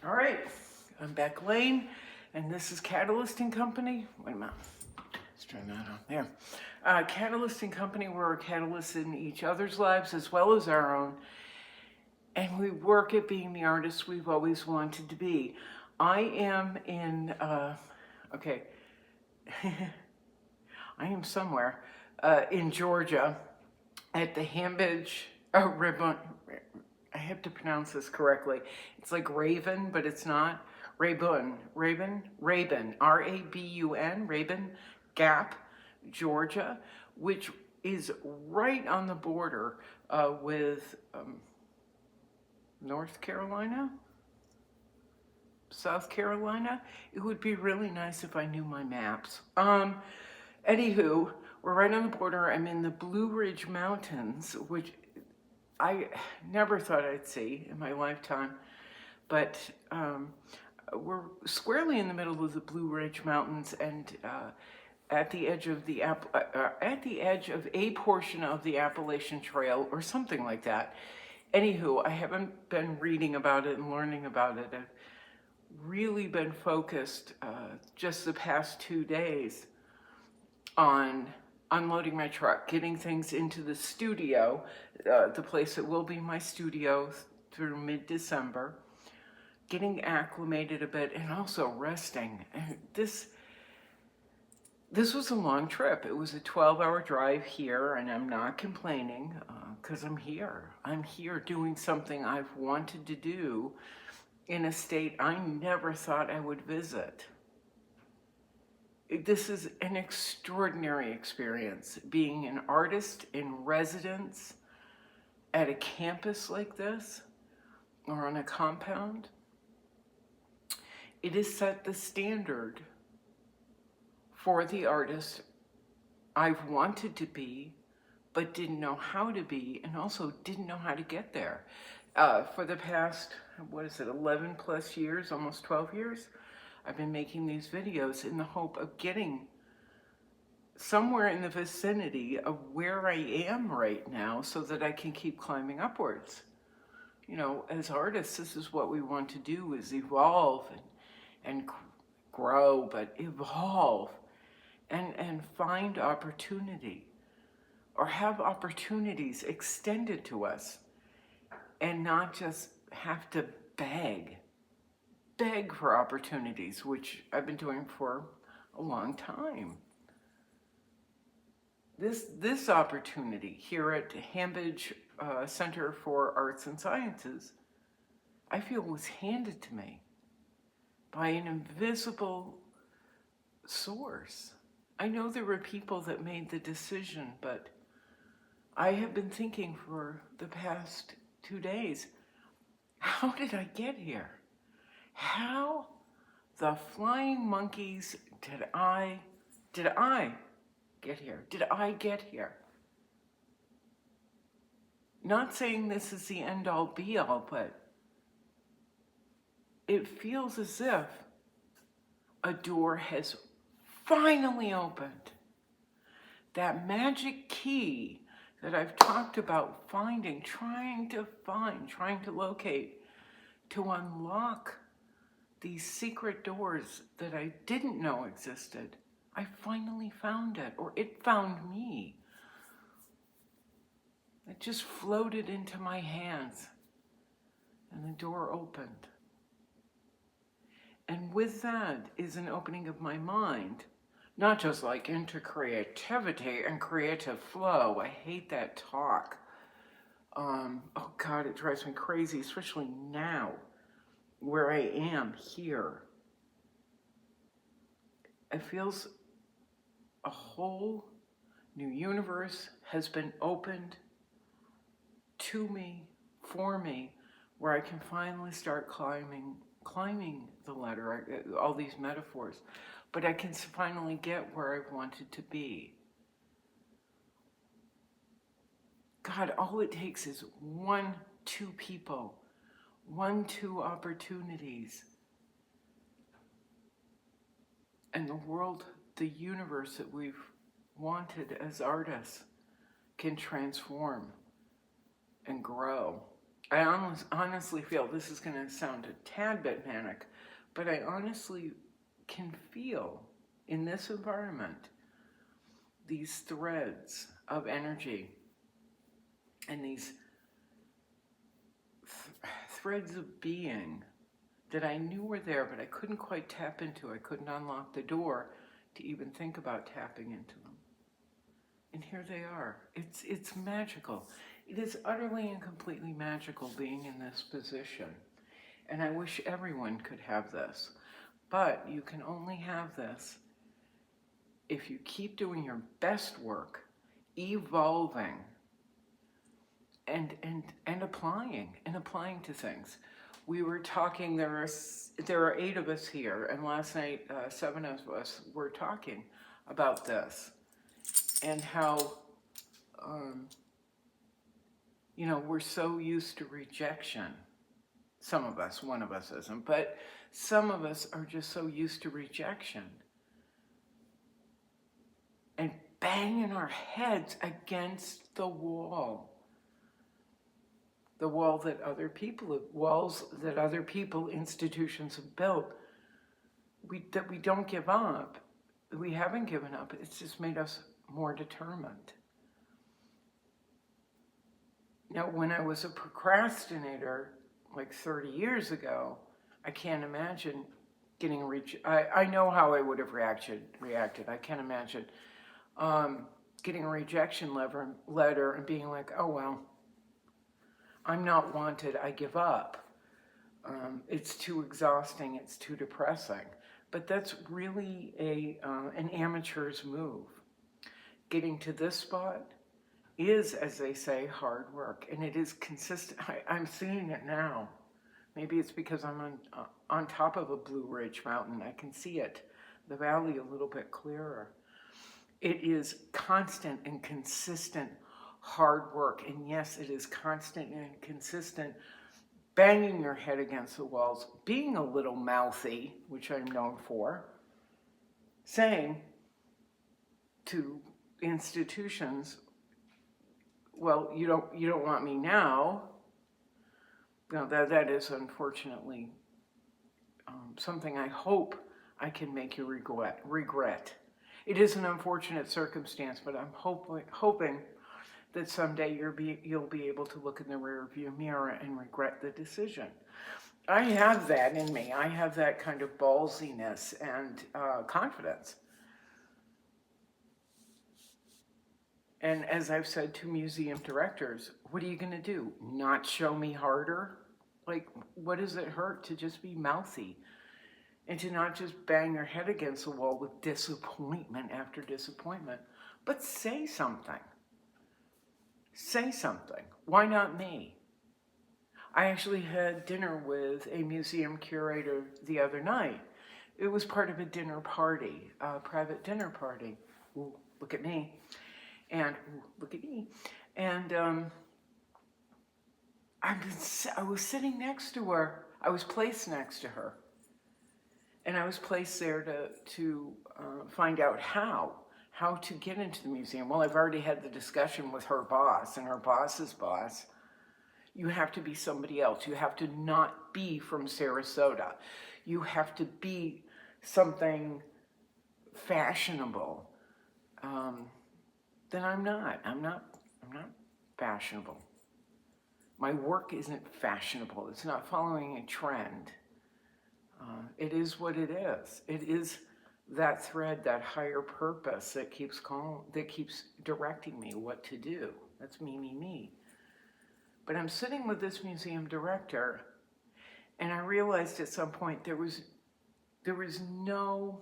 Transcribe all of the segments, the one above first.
All right, I'm Beck Lane, and this is Catalyst and Company. Wait a minute, let's turn that on. There. Catalyst and Company, we're a catalyst in each other's lives as well as our own, and we work at being the artists we've always wanted to be. I am in, okay, I am somewhere in Georgia at the Hambidge, Rabun, I have to pronounce this correctly. It's like Raven, but it's not. Rabun, R-A-B-U-N, Rabun Gap, Georgia, which is right on the border with North Carolina, South Carolina. It would be really nice if I knew my maps. Anywho, we're right on the border. I'm in the Blue Ridge Mountains, which I never thought I'd see in my lifetime, but we're squarely in the middle of the Blue Ridge Mountains, and at the edge of the a portion of the Appalachian Trail, or something like that. Anywho, I haven't been reading about it and learning about it. I've really been focused just the past 2 days on unloading my truck, getting things into the studio, the place that will be my studio through mid-December, getting acclimated a bit, and also resting. And this was a long trip. It was a 12-hour drive here, and I'm not complaining because I'm here. I'm here doing something I've wanted to do in a state I never thought I would visit. This is an extraordinary experience, being an artist in residence at a campus like this or on a compound. It has set the standard for the artist I've wanted to be, but didn't know how to be, and also didn't know how to get there. For the past, 11 plus years, almost 12 years, I've been making these videos in the hope of getting somewhere in the vicinity of where I am right now so that I can keep climbing upwards. You know, as artists, this is what we want to do, is evolve and grow, but evolve and find opportunity, or have opportunities extended to us, and not just have to beg for opportunities, which I've been doing for a long time. This opportunity here at Hambidge Center for Arts and Sciences, I feel was handed to me by an invisible source. I know there were people that made the decision, but I have been thinking for the past 2 days, how did I get here? How the flying monkeys did I get here? Did I get here? Not saying this is the end all be all, but it feels as if a door has finally opened. That magic key that I've talked about finding, trying to locate, to unlock these secret doors that I didn't know existed. I finally found it, or it found me. It just floated into my hands, and the door opened. And with that is an opening of my mind, not just like into creativity and creative flow. I hate that talk. Oh God, it drives me crazy, especially now, where I am here. It feels a whole new universe has been opened to me, for me, where I can finally start climbing the ladder, all these metaphors, but I can finally get where I wanted to be. God, all it takes is 1, 2 people, 1, 2 opportunities, and the world, the universe that we've wanted as artists can transform and grow. I honestly feel this is going to sound a tad bit manic, but I honestly can feel in this environment these threads of energy and these threads of being that I knew were there, but I couldn't quite tap into. I couldn't unlock the door to even think about tapping into them. And here they are. It's magical. It is utterly and completely magical being in this position. And I wish everyone could have this. But you can only have this if you keep doing your best work, evolving, and applying to things. We were talking, there are 8 of us here, and last night 7 of us were talking about this and how we're so used to rejection. Some of us, one of us isn't, but some of us are just so used to rejection and banging our heads against the wall. The walls that other people, institutions have built. That we don't give up. We haven't given up. It's just made us more determined. Now, when I was a procrastinator, like 30 years ago, I can't imagine getting I know how I would have reacted. I can't imagine getting a rejection letter and being like, oh, well, I'm not wanted, I give up. It's too exhausting, it's too depressing. But that's really an amateur's move. Getting to this spot is, as they say, hard work, and it is consistent. I'm seeing it now. Maybe it's because I'm on top of a Blue Ridge mountain. I can see it, the valley, a little bit clearer. It is constant and consistent hard work, and yes, it is constant and consistent banging your head against the walls, being a little mouthy, which I'm known for, saying to institutions, well, you don't want me now. Now that is unfortunately something I hope I can make you regret. It is an unfortunate circumstance, but I'm hoping that someday you'll be able to look in the rearview mirror and regret the decision. I have that in me. I have that kind of ballsiness and confidence. And as I've said to museum directors, what are you going to do? Not show me harder? Like, what does it hurt to just be mouthy and to not just bang your head against the wall with disappointment after disappointment, but say something. Say something. Why not me? I actually had dinner with a museum curator the other night. It was part of a dinner party, a private dinner party. Ooh, look at me. And ooh, look at me. And I was sitting next to her. I was placed next to her. And I was placed there to find out how to get into the museum. Well, I've already had the discussion with her boss and her boss's boss. You have to be somebody else. You have to not be from Sarasota. You have to be something fashionable. Then I'm not fashionable. My work isn't fashionable. It's not following a trend. It is what it is. It is that thread, that higher purpose that keeps directing me what to do. That's me. But I'm sitting with this museum director, and I realized at some point there was no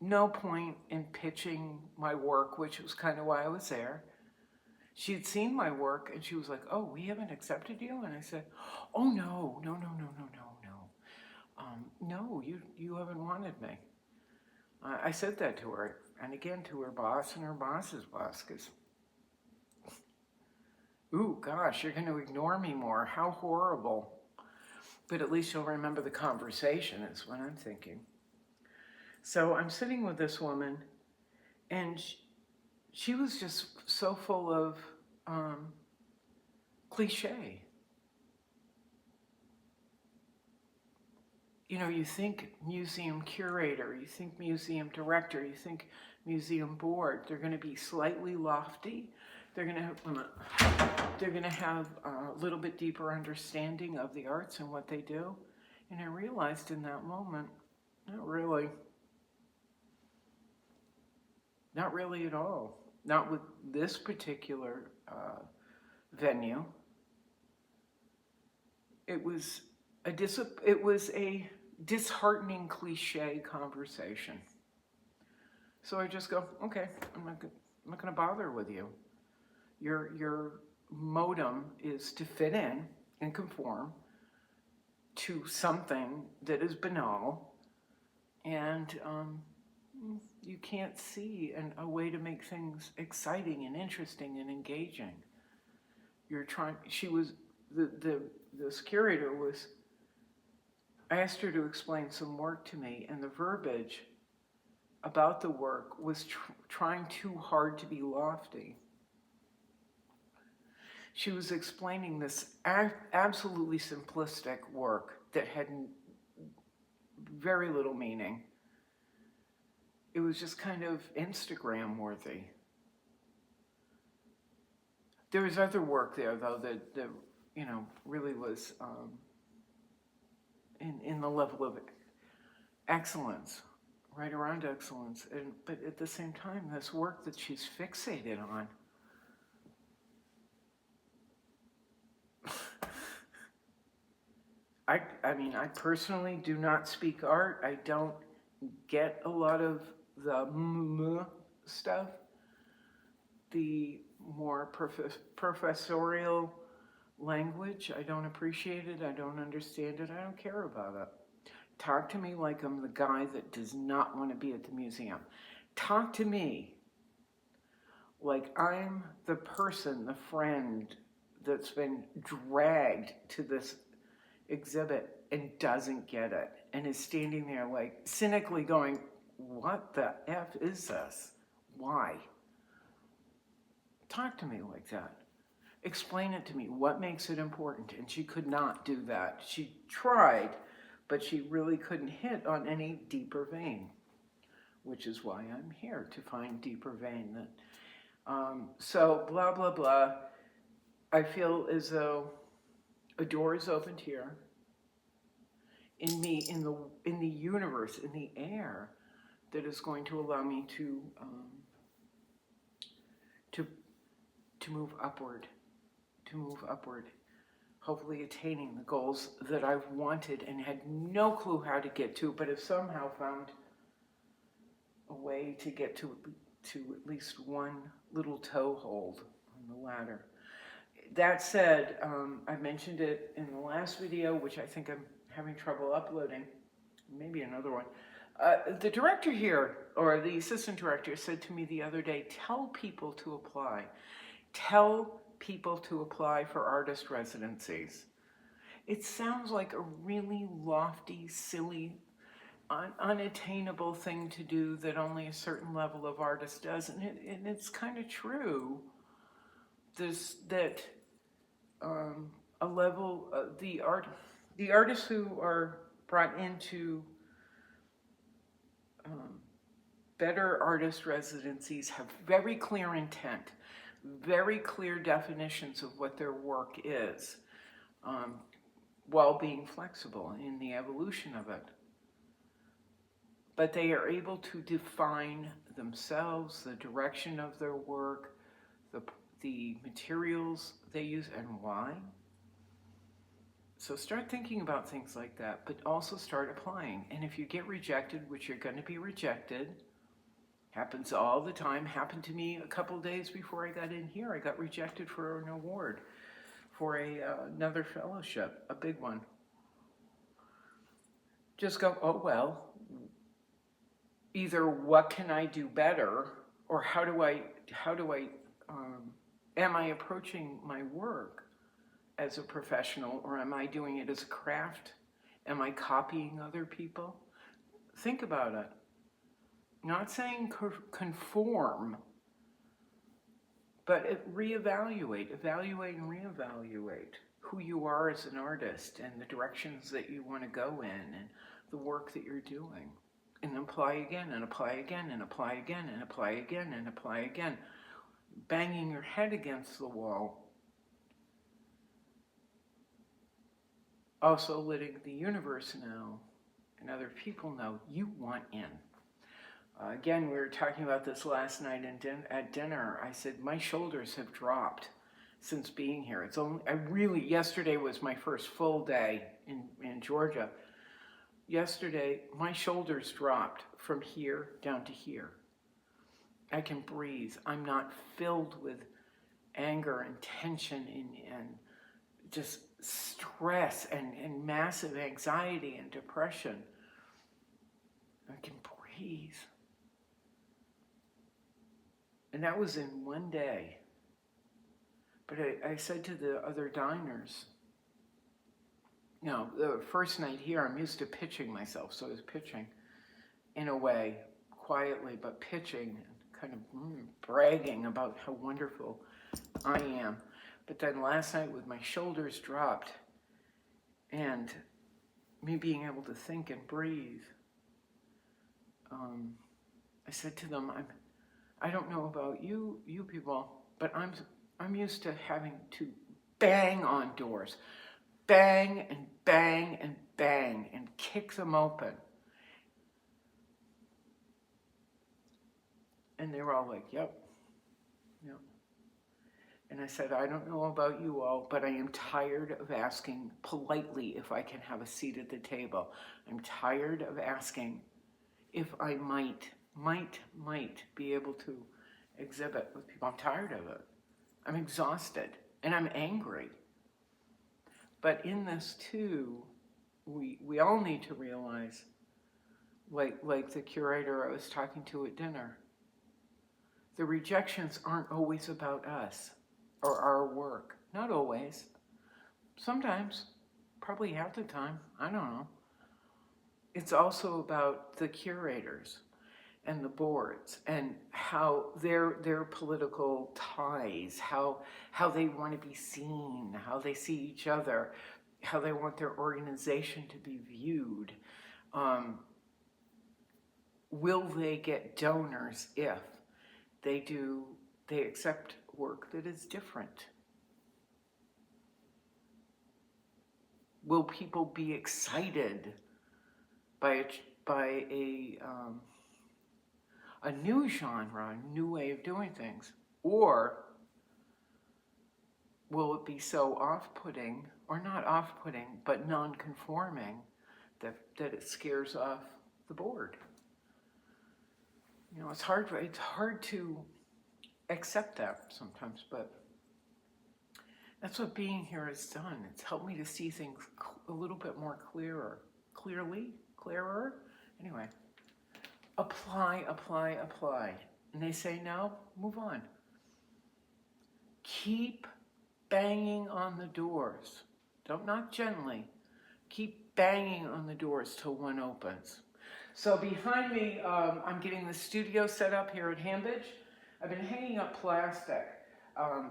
point in pitching my work, which was kind of why I was there. She'd seen my work, and she was like, "Oh, we haven't accepted you?" And I said, "Oh, no. No, you haven't wanted me." I said that to her, and again to her boss and her boss's boss, because, ooh, gosh, you're going to ignore me more. How horrible. But at least you'll remember the conversation, is what I'm thinking. So I'm sitting with this woman, and she was just so full of cliche. you know, you think museum curator, you think museum director, you think museum board, they're going to be slightly lofty. They're going to have a little bit deeper understanding of the arts and what they do. And I realized in that moment, not really. Not really at all. Not with this particular venue. It was a disheartening cliche conversation. So I just go, okay, I'm not going to bother with you. Your modem is to fit in and conform to something that is banal, and you can't see a way to make things exciting and interesting and engaging. This curator was, I asked her to explain some work to me, and the verbiage about the work was trying too hard to be lofty. She was explaining this absolutely simplistic work that had very little meaning. It was just kind of Instagram worthy. There was other work there, though, that you know, really was in the level of excellence, right around excellence. But at the same time, this work that she's fixated on, I mean, I personally do not speak art. I don't get a lot of the stuff, the more professorial language. I don't appreciate it. I don't understand it. I don't care about it. Talk to me like I'm the guy that does not want to be at the museum. Talk to me like I'm the person, the friend that's been dragged to this exhibit and doesn't get it and is standing there like cynically going, what the F is this? Why? Talk to me like that. Explain it to me. What makes it important? And she could not do that. She tried, but she really couldn't hit on any deeper vein, which is why I'm here, to find deeper vein. So blah, blah, blah. I feel as though a door is opened here in me, in the universe, in the air, that is going to allow me to move upward, hopefully attaining the goals that I've wanted and had no clue how to get to, but have somehow found a way to get to at least one little toehold on the ladder. That said, I mentioned it in the last video, which I think I'm having trouble uploading, maybe another one. The director here, or the assistant director, said to me the other day, tell people to apply. Tell people to apply for artist residencies. It sounds like a really lofty, silly, unattainable thing to do that only a certain level of artist does, and it's kind of true. A level, the artists who are brought into better artist residencies have very clear intent, very clear definitions of what their work is, while being flexible in the evolution of it. But they are able to define themselves, the direction of their work, the materials they use, and why. So start thinking about things like that, but also start applying. And if you get rejected, which you're going to be rejected, happens all the time, happened to me a couple days before I got in here. I got rejected for an award, for another fellowship, a big one. Just go, oh well, either what can I do better, or am I approaching my work as a professional, or am I doing it as a craft? Am I copying other people? Think about it. Not saying conform, but evaluate and reevaluate who you are as an artist and the directions that you want to go in and the work that you're doing. And apply again, and apply again, and apply again, and apply again, and apply again. Banging your head against the wall. Also letting the universe know and other people know you want in. Again, we were talking about this last night at dinner. I said, my shoulders have dropped since being here. Yesterday was my first full day in Georgia. Yesterday, my shoulders dropped from here down to here. I can breathe. I'm not filled with anger and tension and just stress and massive anxiety and depression. I can breathe. And that was in one day. But I said to the other diners, the first night here, I'm used to pitching myself. So I was pitching in a way, quietly, but pitching and kind of bragging about how wonderful I am. But then last night with my shoulders dropped and me being able to think and breathe, I said to them, I don't know about you people, but I'm used to having to bang on doors. Bang and bang and bang and kick them open. And they were all like, yep. And I said, I don't know about you all, but I am tired of asking politely if I can have a seat at the table. I'm tired of asking if I might be able to exhibit with people. I'm tired of it. I'm exhausted and I'm angry. But in this too, we all need to realize, like the curator I was talking to at dinner, the rejections aren't always about us or our work. Not always. Sometimes, probably half the time, I don't know. It's also about the curators and the boards and how their political ties, how they want to be seen, how they see each other, how they want their organization to be viewed. Will they get donors if they accept work that is different? Will people be excited by a new genre, a new way of doing things? Or will it be so off-putting, or not off-putting, but non-conforming, that it scares off the board? It's hard to accept that sometimes, but that's what being here has done. It's helped me to see things a little bit more clearer. Anyway, apply. And they say no, move on. Keep banging on the doors. Don't knock gently. Keep banging on the doors till one opens. So behind me, I'm getting the studio set up here at Hambidge. I've been hanging up plastic.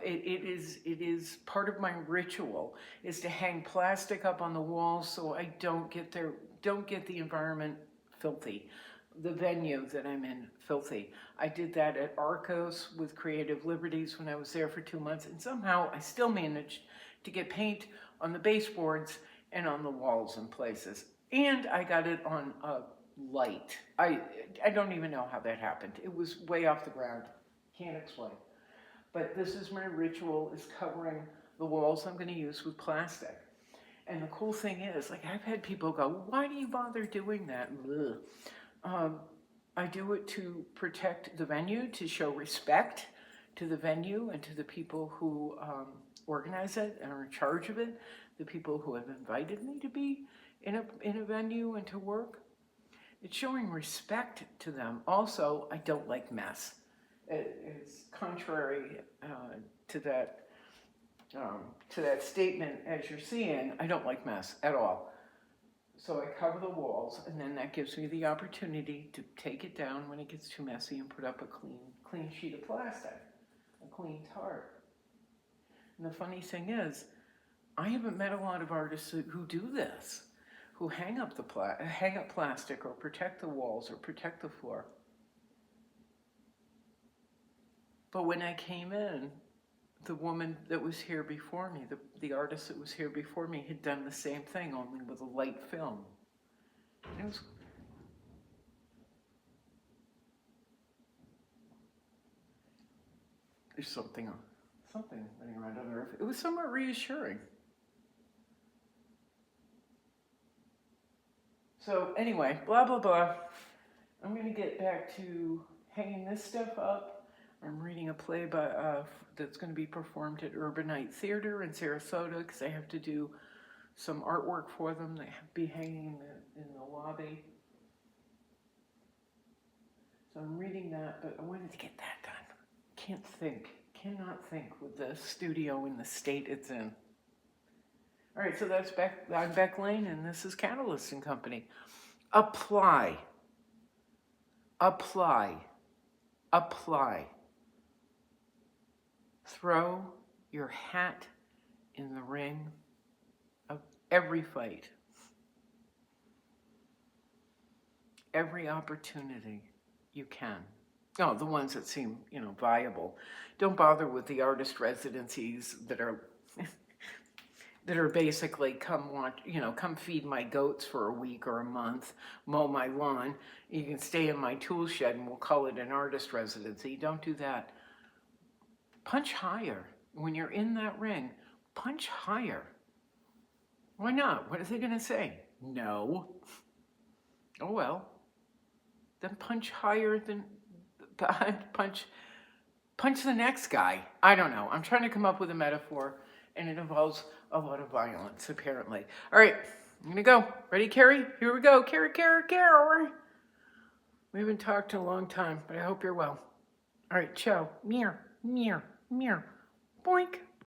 It is part of my ritual is to hang plastic up on the walls so I don't get the environment filthy, the venue that I'm in filthy. I did that at Arcos with Creative Liberties when I was there for 2 months, and somehow I still managed to get paint on the baseboards and on the walls in places. And I got it on a light. I don't even know how that happened. It was way off the ground. Can't explain. But this is my ritual, is covering the walls I'm going to use with plastic. And the cool thing is, I've had people go, why do you bother doing that? I do it to protect the venue, to show respect to the venue and to the people who organize it and are in charge of it, the people who have invited me to be in a venue and to work. It's showing respect to them. Also, I don't like mess. It's contrary to that statement, as you're seeing. I don't like mess at all. So I cover the walls, and then that gives me the opportunity to take it down when it gets too messy and put up a clean sheet of plastic, a clean tarp. And the funny thing is, I haven't met a lot of artists who do this, who hang up plastic or protect the walls or protect the floor. But when I came in, the woman that was here before me, the artist that was here before me, had done the same thing, only with a light film. It was there's something running around on the roof. It was somewhat reassuring. So anyway, blah, blah, blah. I'm going to get back to hanging this stuff up. I'm reading a play that's going to be performed at Urbanite Theater in Sarasota because I have to do some artwork for them. They have to be hanging in the lobby. So I'm reading that, but I wanted to get that done. Cannot think with the studio in the state it's in. All right, so that's I'm Beck Lane, and this is Catalyst and Company. Apply. Throw your hat in the ring of every fight, every opportunity you can. No, the ones that seem, viable. Don't bother with the artist residencies that are basically come feed my goats for a week or a month, mow my lawn. You can stay in my tool shed and we'll call it an artist residency. Don't do that. Punch higher. When you're in that ring, punch higher. Why not? What are they going to say? No. Oh well. Then punch higher than punch the next guy. I don't know. I'm trying to come up with a metaphor, and it involves a lot of violence, apparently. All right, I'm gonna go. Ready, Carrie? Here we go. Carrie. We haven't talked in a long time, but I hope you're well. All right, ciao. Meow. Boink.